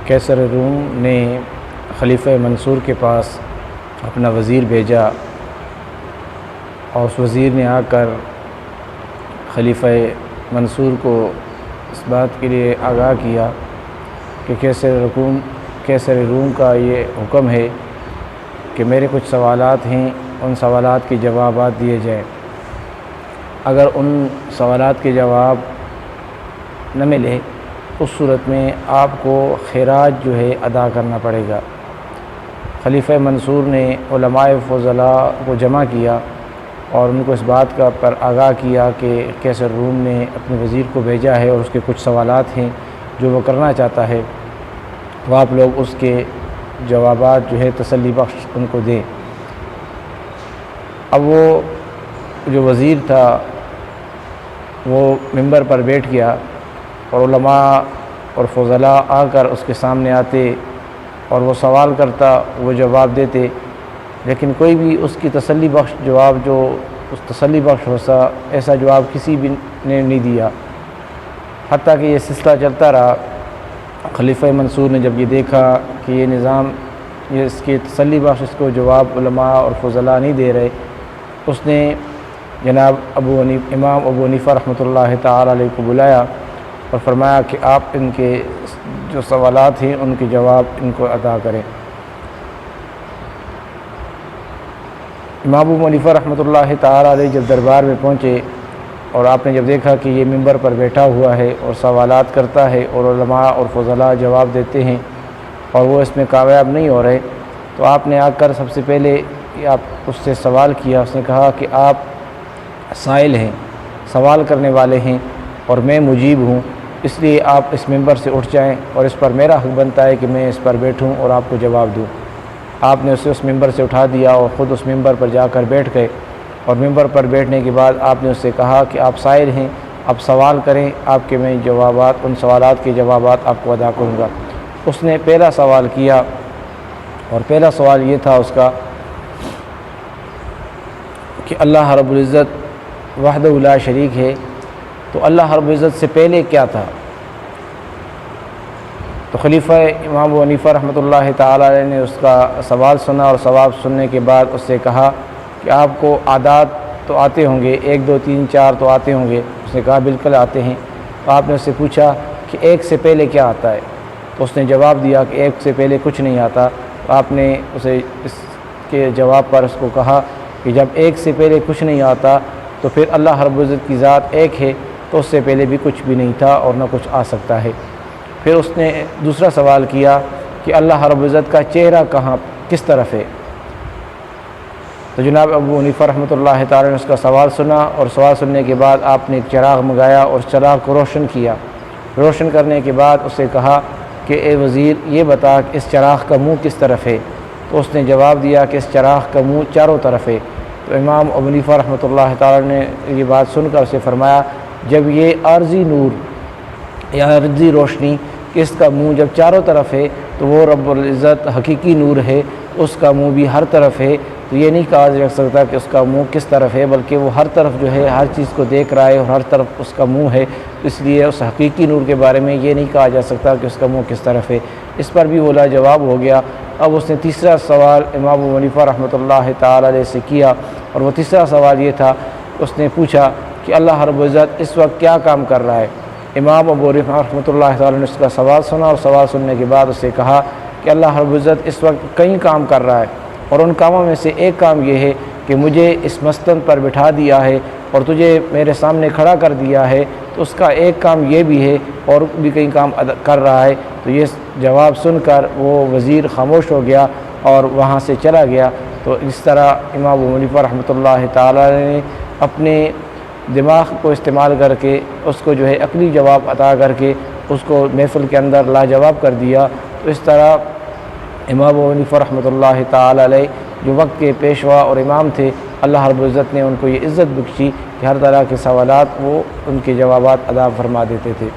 قیصر روم نے خلیفہ منصور کے پاس اپنا وزیر بھیجا اور اس وزیر نے آ کر خلیفہ منصور کو اس بات کے لیے آگاہ کیا کہ قیصر روم کا یہ حکم ہے کہ میرے کچھ سوالات ہیں، ان سوالات کے جوابات دیے جائیں۔ اگر ان سوالات کے جواب نہ ملے اس صورت میں آپ کو خراج جو ہے ادا کرنا پڑے گا۔ خلیفہ منصور نے علماء فضلاء کو جمع کیا اور ان کو اس بات کا پر آگاہ کیا کہ قیصر روم نے اپنے وزیر کو بھیجا ہے اور اس کے کچھ سوالات ہیں جو وہ کرنا چاہتا ہے، تو آپ لوگ اس کے جوابات جو ہے تسلی بخش ان کو دیں۔ اب وہ جو وزیر تھا وہ ممبر پر بیٹھ گیا اور علماء اور فضلاء آ کر اس کے سامنے آتے اور وہ سوال کرتا، وہ جواب دیتے، لیکن کوئی بھی اس کی تسلی بخش جواب جو اس تسلی بخش ہوتا ایسا جواب کسی بھی نے نہیں دیا، حتیٰ کہ یہ سلسلہ چلتا رہا۔ خلیفہ منصور نے جب یہ دیکھا کہ یہ نظام یہ اس کی تسلی بخش اس کو جواب علماء اور فضلاء نہیں دے رہے، اس نے جناب امام ابو حنیفہ رحمۃ اللہ تعالی علیہ کو بلایا اور فرمایا کہ آپ ان کے جو سوالات ہیں ان کے جواب ان کو عطا کریں۔ امام ابو حنیفہ رحمۃ اللہ تعالی علیہ جب دربار میں پہنچے اور آپ نے جب دیکھا کہ یہ ممبر پر بیٹھا ہوا ہے اور سوالات کرتا ہے اور علماء اور فضلاء جواب دیتے ہیں اور وہ اس میں کامیاب نہیں ہو رہے، تو آپ نے آ کر سب سے پہلے آپ اس سے سوال کیا۔ اس نے کہا کہ آپ سائل ہیں، سوال کرنے والے ہیں اور میں مجیب ہوں، اس لیے آپ اس ممبر سے اٹھ جائیں اور اس پر میرا حق بنتا ہے کہ میں اس پر بیٹھوں اور آپ کو جواب دوں۔ آپ نے اسے اس ممبر سے اٹھا دیا اور خود اس ممبر پر جا کر بیٹھ گئے، اور ممبر پر بیٹھنے کے بعد آپ نے اس سے کہا کہ آپ سائل ہیں، اب سوال کریں، آپ کے میں جوابات ان سوالات کے جوابات آپ کو ادا کروں گا۔ اس نے پہلا سوال کیا اور پہلا سوال یہ تھا اس کا کہ اللہ رب العزت وحدہ لا شریک ہے، تو اللہ رب العزت سے پہلے کیا تھا؟ تو خلیفہ امام ابو حنیفہ رحمۃ اللہ تعالی علیہ نے اس کا سوال سنا اور سوال سننے کے بعد اس سے کہا کہ آپ کو عادات تو آتے ہوں گے، 1 2 3 4 تو آتے ہوں گے؟ اس نے کہا بالکل آتے ہیں۔ تو آپ نے اس سے پوچھا کہ 1 سے پہلے کیا آتا ہے؟ تو اس نے جواب دیا کہ 1 سے پہلے کچھ نہیں آتا۔ تو آپ نے اسے اس کے جواب پر اس کو کہا کہ جب 1 سے پہلے کچھ نہیں آتا تو پھر اللہ رب العزت کی ذات ایک ہے، تو اس سے پہلے بھی کچھ بھی نہیں تھا اور نہ کچھ آ سکتا ہے۔ پھر اس نے دوسرا سوال کیا کہ اللہ رب العزت کا چہرہ کس طرف ہے؟ تو جناب ابو حنیفہ رحمۃ اللہ تعالی نے اس کا سوال سنا اور سوال سننے کے بعد آپ نے ایک چراغ منگایا اور اس چراغ کو روشن کیا۔ روشن کرنے کے بعد اسے کہا کہ اے وزیر یہ بتا کہ اس چراغ کا منہ کس طرف ہے؟ تو اس نے جواب دیا کہ اس چراغ کا منہ چاروں طرف ہے۔ تو امام ابو حنیفہ رحمۃ اللہ تعالی نے یہ بات سن کر اسے فرمایا جب یہ عارضی نور یا عارضی روشنی اس کا منہ جب چاروں طرف ہے تو وہ رب العزت حقیقی نور ہے، اس کا منہ بھی ہر طرف ہے، تو یہ نہیں کہا جا سکتا کہ اس کا منہ کس طرف ہے، بلکہ وہ ہر طرف جو ہے ہر چیز کو دیکھ رہا ہے اور ہر طرف اس کا منہ ہے، اس لیے اس حقیقی نور کے بارے میں یہ نہیں کہا جا سکتا کہ اس کا منہ کس طرف ہے۔ اس پر بھی وہ لاجواب ہو گیا۔ اب اس نے تیسرا سوال امام ابو حنیفہ رحمۃ اللہ تعالی علیہ سے کیا، اور وہ تیسرا سوال یہ تھا، اس نے پوچھا کہ اللہ رب العزت اس وقت کیا کام کر رہا ہے؟ امام ابو حنیفہ رحمۃ اللہ تعالی نے اس کا سوال سنا اور سوال سننے کے بعد اسے کہا کہ اللہ رب العزت اس وقت کئی کام کر رہا ہے، اور ان کاموں میں سے ایک کام یہ ہے کہ مجھے اس مستند پر بٹھا دیا ہے اور تجھے میرے سامنے کھڑا کر دیا ہے، تو اس کا ایک کام یہ بھی ہے اور بھی کئی کام کر رہا ہے۔ تو یہ جواب سن کر وہ وزیر خاموش ہو گیا اور وہاں سے چلا گیا۔ تو اس طرح امام ابو حنیفہ رحمۃ اللہ تعالی نے اپنے دماغ کو استعمال کر کے اس کو جو ہے عقلی جواب عطا کر کے اس کو محفل کے اندر لاجواب کر دیا۔ تو اس طرح امام ابو حنیفہ رحمۃ اللہ تعالی علیہ جو وقت کے پیشوا اور امام تھے، اللہ رب العزت نے ان کو یہ عزت بخشی کہ ہر طرح کے سوالات وہ ان کے جوابات ادا فرما دیتے تھے۔